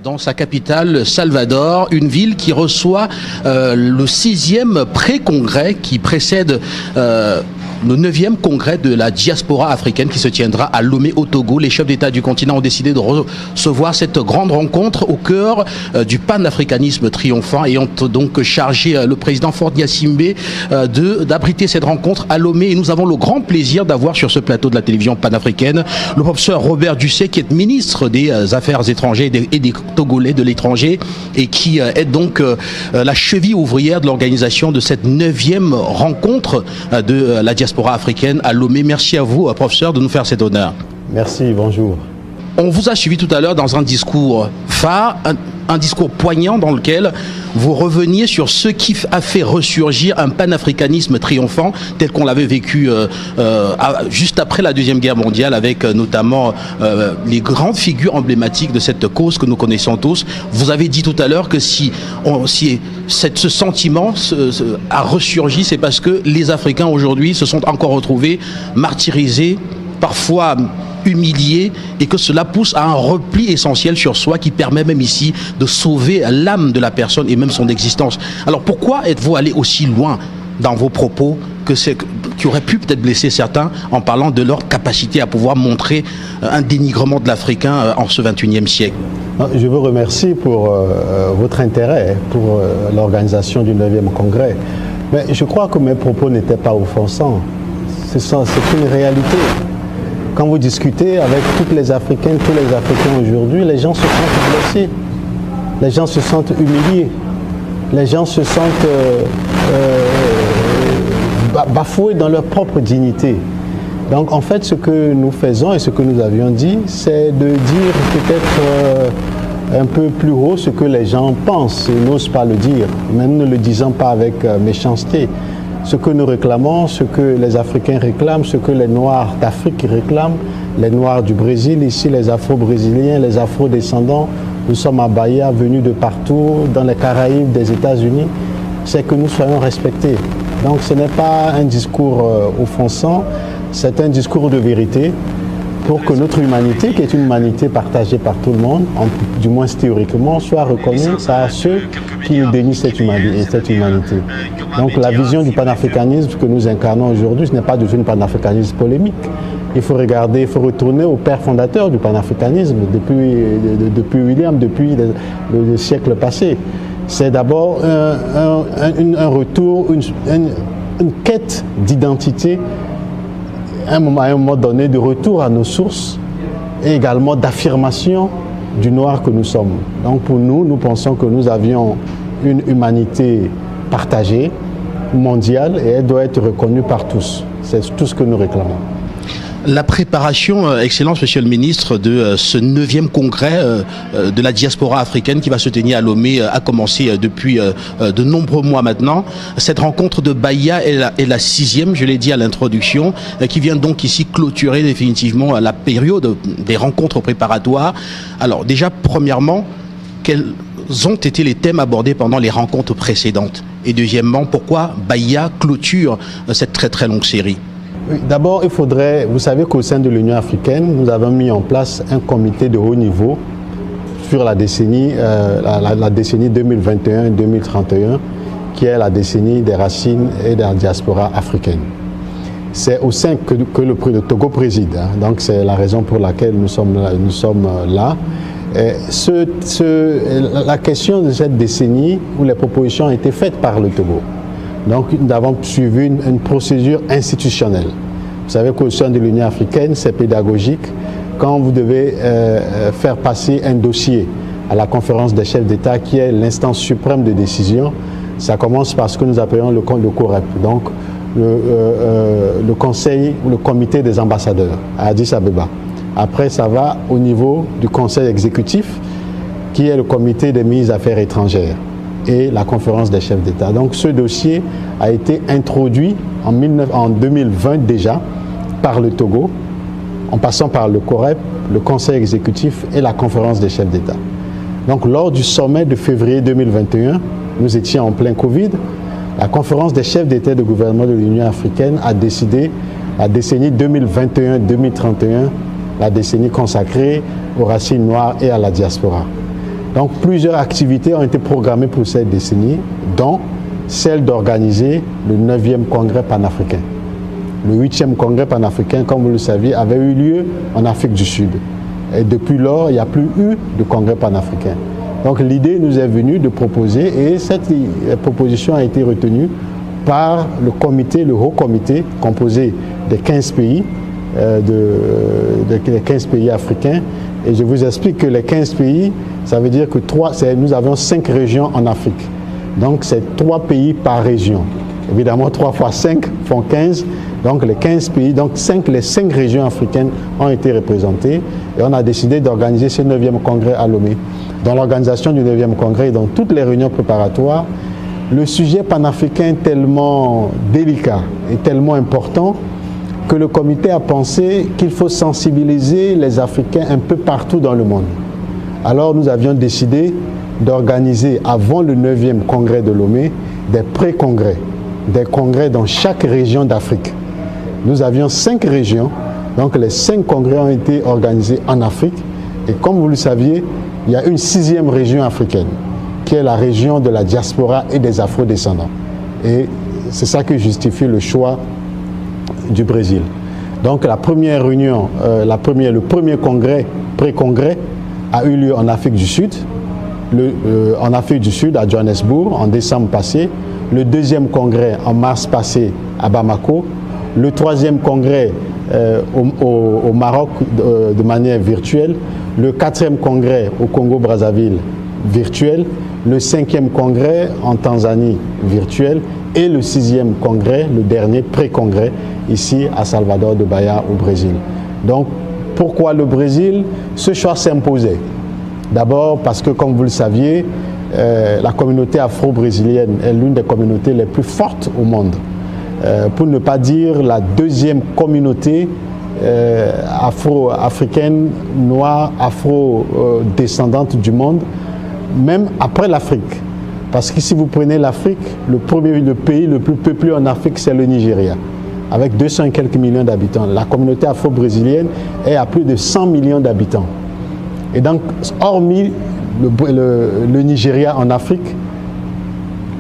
dans sa capitale, Salvador, une ville qui reçoit le 6e pré-congrès qui précède le 9e congrès de la diaspora africaine qui se tiendra à Lomé au Togo. Les chefs d'État du continent ont décidé de recevoir cette grande rencontre au cœur du panafricanisme triomphant et ont donc chargé le président Faure Gnassingbé d'abriter cette rencontre à Lomé. Et nous avons le grand plaisir d'avoir sur ce plateau de la télévision panafricaine le professeur Robert Dussey qui est ministre des Affaires étrangères et des Togolais de l'étranger et qui est donc la cheville ouvrière de l'organisation de cette 9e rencontre de la diaspora africaine à Lomé. Merci à vous, professeur, de nous faire cet honneur. Merci, bonjour. On vous a suivi tout à l'heure dans un discours phare, un discours poignant dans lequel vous reveniez sur ce qui a fait ressurgir un panafricanisme triomphant tel qu'on l'avait vécu juste après la Deuxième Guerre mondiale avec notamment les grandes figures emblématiques de cette cause que nous connaissons tous. Vous avez dit tout à l'heure que si ce sentiment a ressurgi, c'est parce que les Africains aujourd'hui se sont encore retrouvés martyrisés, parfois humiliés, et que cela pousse à un repli essentiel sur soi qui permet même ici de sauver l'âme de la personne et même son existence. Alors pourquoi êtes-vous allé aussi loin dans vos propos qui auraient pu peut-être blesser certains en parlant de leur capacité à pouvoir montrer un dénigrement de l'Africain en ce 21e siècle? Je vous remercie pour votre intérêt pour l'organisation du 9e congrès. Mais je crois que mes propos n'étaient pas offensants. C'est une réalité. Quand vous discutez avec toutes les Africaines, tous les Africains aujourd'hui, les gens se sentent blessés, les gens se sentent humiliés, les gens se sentent bafoués dans leur propre dignité. Donc en fait, ce que nous faisons et ce que nous avions dit, c'est de dire peut-être un peu plus haut ce que les gens pensent et n'osent pas le dire, même ne le disant pas avec méchanceté. Ce que nous réclamons, ce que les Africains réclament, ce que les Noirs d'Afrique réclament, les Noirs du Brésil, ici les Afro-Brésiliens, les Afro-descendants, nous sommes à Bahia, venus de partout, dans les Caraïbes, des États-Unis, c'est que nous soyons respectés. Donc ce n'est pas un discours offensant, c'est un discours de vérité pour que notre humanité, qui est une humanité partagée par tout le monde, du moins théoriquement, soit reconnue par ceux qui nous dénient cette humanité. Donc la vision du panafricanisme que nous incarnons aujourd'hui, ce n'est pas du tout un panafricanisme polémique. Il faut regarder, il faut retourner au père fondateur du panafricanisme, depuis William, depuis le siècle passé. C'est d'abord un retour, une quête d'identité, à un moment donné de retour à nos sources et également d'affirmation du noir que nous sommes. Donc pour nous, nous pensons que nous avions une humanité partagée, mondiale, et elle doit être reconnue par tous. C'est tout ce que nous réclamons. La préparation, Excellence, Monsieur le Ministre, de ce 9e congrès de la diaspora africaine qui va se tenir à Lomé a commencé depuis de nombreux mois maintenant. Cette rencontre de Bahia est la 6e, je l'ai dit à l'introduction, qui vient donc ici clôturer définitivement la période des rencontres préparatoires. Alors déjà, premièrement, quels ont été les thèmes abordés pendant les rencontres précédentes? Et deuxièmement, pourquoi Bahia clôture cette très très longue série? D'abord, il faudrait, vous savez qu'au sein de l'Union africaine, nous avons mis en place un comité de haut niveau sur la décennie 2021-2031, qui est la décennie des racines et de la diaspora africaine. C'est au sein que le Togo préside, hein, donc c'est la raison pour laquelle nous sommes là. La question de cette décennie où les propositions ont été faites par le Togo. Donc nous avons suivi une procédure institutionnelle. Vous savez qu'au sein de l'Union africaine, c'est pédagogique. Quand vous devez faire passer un dossier à la conférence des chefs d'État, qui est l'instance suprême de décision, ça commence par ce que nous appelons le COREP, donc le conseil ou le comité des ambassadeurs à Addis Abeba. Après, ça va au niveau du conseil exécutif, qui est le comité des ministres des Affaires étrangères et la conférence des chefs d'État. Donc ce dossier a été introduit en 2020 déjà par le Togo, en passant par le COREP, le conseil exécutif et la conférence des chefs d'État. Donc lors du sommet de février 2021, nous étions en plein Covid, la conférence des chefs d'État et de gouvernement de l'Union africaine a décidé la décennie 2021-2031, la décennie consacrée aux racines noires et à la diaspora. Donc plusieurs activités ont été programmées pour cette décennie, dont celle d'organiser le 9e congrès panafricain. Le 8e congrès panafricain, comme vous le saviez, avait eu lieu en Afrique du Sud. Et depuis lors, il n'y a plus eu de congrès panafricain. Donc l'idée nous est venue de proposer, et cette proposition a été retenue par le comité, le haut comité, composé des 15 pays, des 15 pays africains. Et je vous explique que les 15 pays, ça veut dire que nous avons 5 régions en Afrique. Donc c'est 3 pays par région. Évidemment, 3 fois 5 font 15. Donc les 15 pays, donc les 5 régions africaines ont été représentées. Et on a décidé d'organiser ce 9e congrès à Lomé. Dans l'organisation du 9e congrès et dans toutes les réunions préparatoires, le sujet panafricain est tellement délicat et tellement important que le comité a pensé qu'il faut sensibiliser les Africains un peu partout dans le monde. Alors nous avions décidé d'organiser avant le 9e congrès de Lomé des pré-congrès, des congrès dans chaque région d'Afrique. Nous avions 5 régions, donc les 5 congrès ont été organisés en Afrique. Et comme vous le saviez, il y a une 6e région africaine, qui est la région de la diaspora et des afro-descendants. Et c'est ça qui justifie le choix du Brésil. Donc la première réunion, le premier congrès, pré-congrès, a eu lieu en Afrique du Sud, en Afrique du Sud, à Johannesburg, en décembre passé. Le 2e congrès, en mars passé, à Bamako. Le 3e congrès au Maroc de manière virtuelle. Le 4e congrès au Congo-Brazzaville, virtuel. Le 5e congrès en Tanzanie, virtuel. Et le 6e congrès, le dernier pré-congrès, ici à Salvador de Bahia, au Brésil. Donc, pourquoi le Brésil? Ce choix s'imposait. D'abord parce que, comme vous le saviez, la communauté afro-brésilienne est l'une des communautés les plus fortes au monde. Pour ne pas dire la 2e communauté afro-africaine, noire, afro-descendante du monde, même après l'Afrique. Parce que si vous prenez l'Afrique, le pays le plus peuplé en Afrique, c'est le Nigeria, avec 200 et quelques millions d'habitants. La communauté afro-brésilienne est à plus de 100 millions d'habitants. Et donc, hormis le Nigeria en Afrique,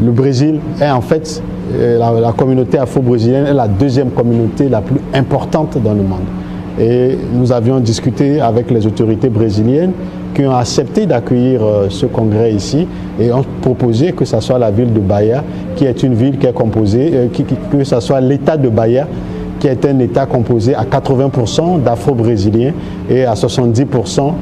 le Brésil est en fait, la communauté afro-brésilienne est la 2e communauté la plus importante dans le monde. Et nous avions discuté avec les autorités brésiliennes qui ont accepté d'accueillir ce congrès ici et ont proposé que ce soit la ville de Bahia, qui est une ville qui est composée, que ce soit l'État de Bahia, qui est un État composé à 80% d'Afro-Brésiliens et à 70%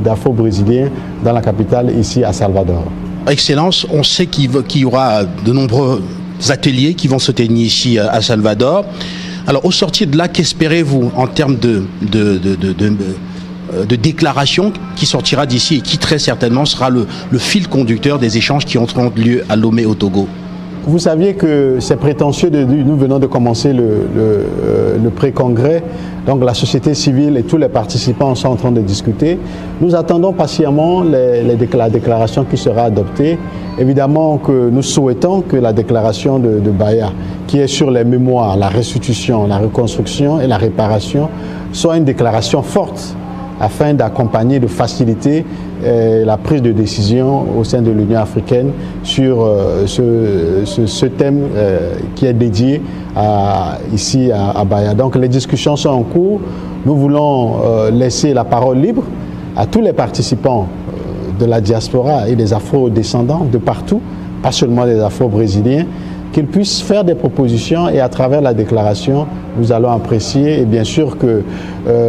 d'Afro-Brésiliens dans la capitale, ici à Salvador. Excellence, on sait qu'il y aura de nombreux ateliers qui vont se tenir ici à Salvador. Alors, au sortir de là, qu'espérez-vous en termes de déclaration qui sortira d'ici et qui très certainement sera le fil conducteur des échanges qui auront lieu à Lomé au Togo? Vous saviez que c'est prétentieux, nous venons de commencer le pré-congrès, donc la société civile et tous les participants sont en train de discuter. Nous attendons patiemment la déclaration qui sera adoptée. Évidemment que nous souhaitons que la déclaration de Bahia, qui est sur les mémoires, la restitution, la reconstruction et la réparation, soit une déclaration forte afin d'accompagner, de faciliter la prise de décision au sein de l'Union africaine sur ce thème qui est dédié ici à Bahia. Donc les discussions sont en cours. Nous voulons laisser la parole libre à tous les participants de la diaspora et des afro-descendants de partout, pas seulement des afro-brésiliens, qu'ils puissent faire des propositions et à travers la déclaration, nous allons apprécier. Et bien sûr que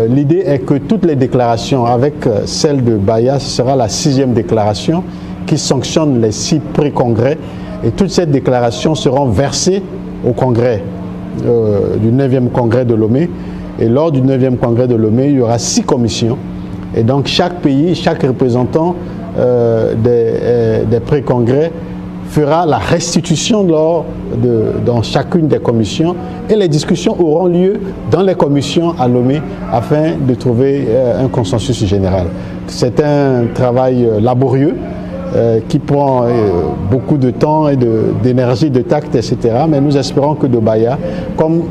l'idée est que toutes les déclarations, avec celle de Bahia, ce sera la 6e déclaration qui sanctionne les 6 pré-congrès. Et toutes ces déclarations seront versées au congrès du 9e congrès de Lomé. Et lors du 9e congrès de Lomé, il y aura 6 commissions. Et donc chaque pays, chaque représentant des pré-congrès fera la restitution dans chacune des commissions et les discussions auront lieu dans les commissions à Lomé afin de trouver un consensus général. C'est un travail laborieux qui prend beaucoup de temps et d'énergie, de tact, etc. Mais nous espérons que de Bahia, comme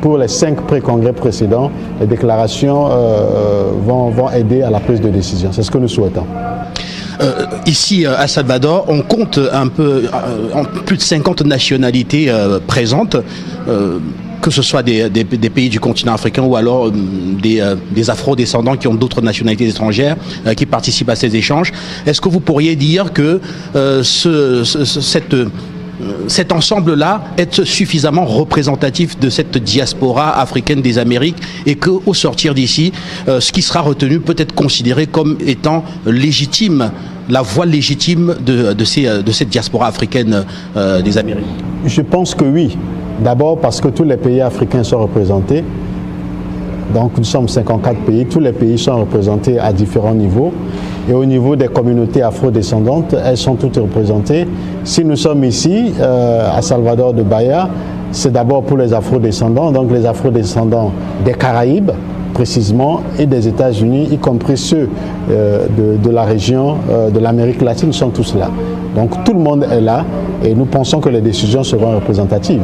pour les 5 pré-congrès précédents, les déclarations vont aider à la prise de décision. C'est ce que nous souhaitons. Ici à Salvador, on compte un peu, plus de 50 nationalités présentes, que ce soit des pays du continent africain ou alors des afro-descendants qui ont d'autres nationalités étrangères qui participent à ces échanges. Est-ce que vous pourriez dire que cet ensemble-là est suffisamment représentatif de cette diaspora africaine des Amériques et qu'au sortir d'ici, ce qui sera retenu peut être considéré comme étant légitime, la voix légitime de cette diaspora africaine des Amériques? Je pense que oui. D'abord parce que tous les pays africains sont représentés. Donc nous sommes 54 pays, tous les pays sont représentés à différents niveaux. Et au niveau des communautés afrodescendantes, elles sont toutes représentées. Si nous sommes ici, à Salvador de Bahia, c'est d'abord pour les afrodescendants, donc les afrodescendants des Caraïbes, précisément, et des États-Unis, y compris ceux de la région de l'Amérique latine, sont tous là. Donc tout le monde est là et nous pensons que les décisions seront représentatives.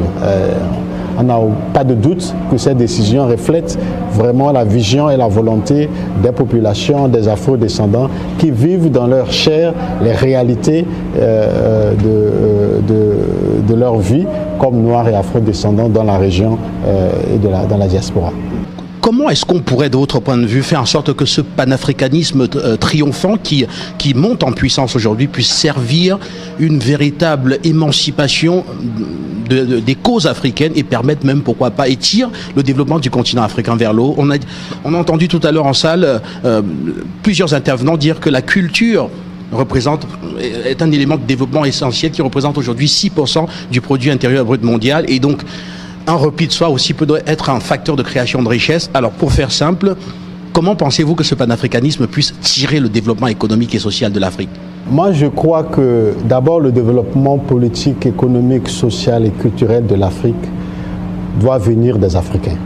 On n'a pas de doute que ces décisions reflètent vraiment la vision et la volonté des populations, des afro-descendants qui vivent dans leur chair les réalités de leur vie comme noirs et afro-descendants dans la région et dans la diaspora. Comment est-ce qu'on pourrait, de votre point de vue, faire en sorte que ce panafricanisme triomphant qui monte en puissance aujourd'hui puisse servir une véritable émancipation des causes africaines et permettre même, pourquoi pas, et tire le développement du continent africain vers le haut? On a entendu tout à l'heure en salle plusieurs intervenants dire que la culture est un élément de développement essentiel qui représente aujourd'hui 6% du produit intérieur brut mondial et donc un repli de soi aussi peut être un facteur de création de richesse. Alors pour faire simple, comment pensez-vous que ce panafricanisme puisse tirer le développement économique et social de l'Afrique? Moi je crois que d'abord le développement politique, économique, social et culturel de l'Afrique doit venir des Africains.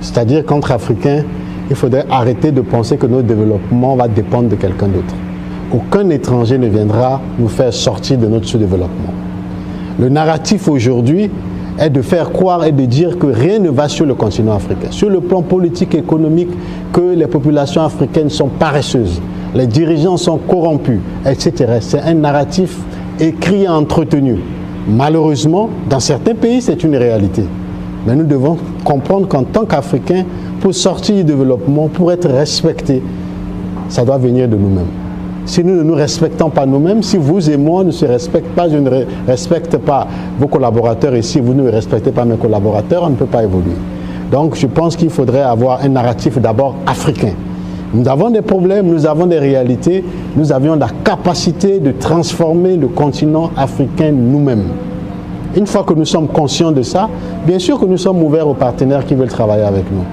C'est-à-dire qu'entre Africains, il faudrait arrêter de penser que notre développement va dépendre de quelqu'un d'autre. Aucun étranger ne viendra nous faire sortir de notre sous-développement. Le narratif aujourd'hui est de faire croire et de dire que rien ne va sur le continent africain. Sur le plan politique et économique, que les populations africaines sont paresseuses, les dirigeants sont corrompus, etc. C'est un narratif écrit et entretenu. Malheureusement, dans certains pays, c'est une réalité. Mais nous devons comprendre qu'en tant qu'Africains, pour sortir du développement, pour être respectés, ça doit venir de nous-mêmes. Si nous ne nous respectons pas nous-mêmes, si vous et moi ne se respectons pas, je ne respecte pas vos collaborateurs et si vous ne respectez pas mes collaborateurs, on ne peut pas évoluer. Donc je pense qu'il faudrait avoir un narratif d'abord africain. Nous avons des problèmes, nous avons des réalités, nous avions la capacité de transformer le continent africain nous-mêmes. Une fois que nous sommes conscients de ça, bien sûr que nous sommes ouverts aux partenaires qui veulent travailler avec nous.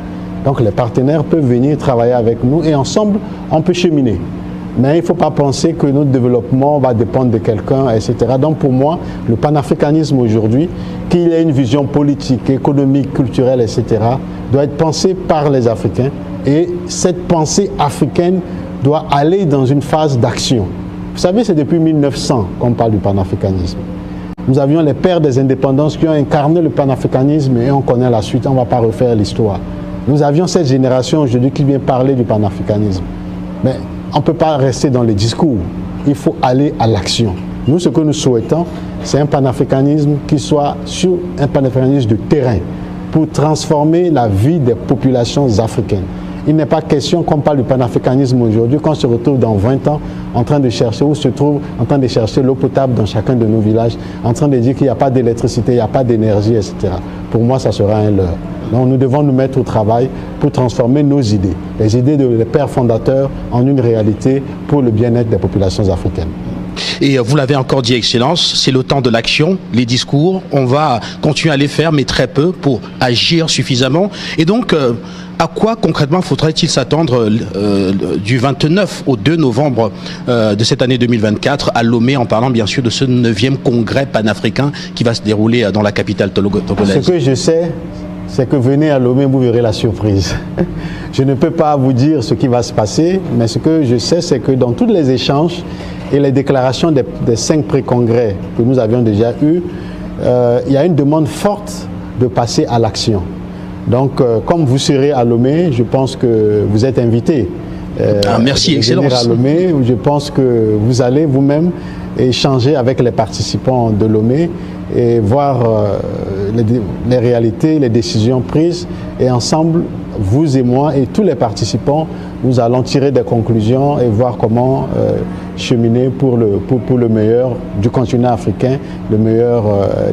Donc les partenaires peuvent venir travailler avec nous et ensemble, on peut cheminer. Mais il ne faut pas penser que notre développement va dépendre de quelqu'un, etc. Donc pour moi, le panafricanisme aujourd'hui, qu'il ait une vision politique, économique, culturelle, etc., doit être pensé par les Africains. Et cette pensée africaine doit aller dans une phase d'action. Vous savez, c'est depuis 1900 qu'on parle du panafricanisme. Nous avions les pères des indépendances qui ont incarné le panafricanisme et on connaît la suite, on ne va pas refaire l'histoire. Nous avions cette génération aujourd'hui qui vient parler du panafricanisme. Mais on ne peut pas rester dans les discours, il faut aller à l'action. Nous, ce que nous souhaitons, c'est un panafricanisme qui soit sur un panafricanisme de terrain pour transformer la vie des populations africaines. Il n'est pas question qu'on parle du panafricanisme aujourd'hui, qu'on se retrouve dans 20 ans en train de chercher, où se trouve en train de chercher l'eau potable dans chacun de nos villages, en train de dire qu'il n'y a pas d'électricité, il n'y a pas d'énergie, etc. Pour moi, ça sera un leurre. Donc nous devons nous mettre au travail pour transformer nos idées, les idées des pères fondateurs en une réalité pour le bien-être des populations africaines. Et vous l'avez encore dit, Excellence, c'est le temps de l'action, les discours, on va continuer à les faire, mais très peu pour agir suffisamment. Et donc, à quoi concrètement faudrait-il s'attendre du 29 au 2 novembre de cette année 2024 à Lomé, en parlant bien sûr de ce 9e congrès panafricain qui va se dérouler dans la capitale togolaise? Ce que je sais, c'est que venez à Lomé, vous verrez la surprise. Je ne peux pas vous dire ce qui va se passer, mais ce que je sais, c'est que dans tous les échanges et les déclarations des 5 pré-congrès que nous avions déjà eus, il y a une demande forte de passer à l'action. Donc, comme vous serez à Lomé, je pense que vous êtes invité. Merci, Excellence. À Lomé, je pense que vous allez vous-même échanger avec les participants de Lomé et voir les réalités, les décisions prises. Et ensemble, vous et moi et tous les participants, nous allons tirer des conclusions et voir comment cheminer pour le meilleur du continent africain, le meilleur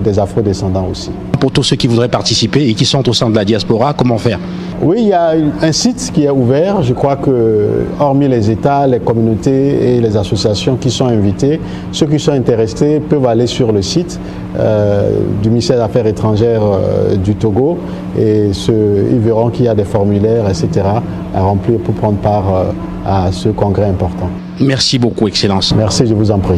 des afro-descendants aussi. Pour tous ceux qui voudraient participer et qui sont au sein de la diaspora, comment faire? Oui, il y a un site qui est ouvert. Je crois que, hormis les États, les communautés et les associations qui sont invités, ceux qui sont intéressés peuvent aller sur le site du ministère des Affaires étrangères du Togo et ils verront qu'il y a des formulaires, etc. à remplir pour prendre part à ce congrès important. Merci beaucoup, Excellence. Merci, je vous en prie.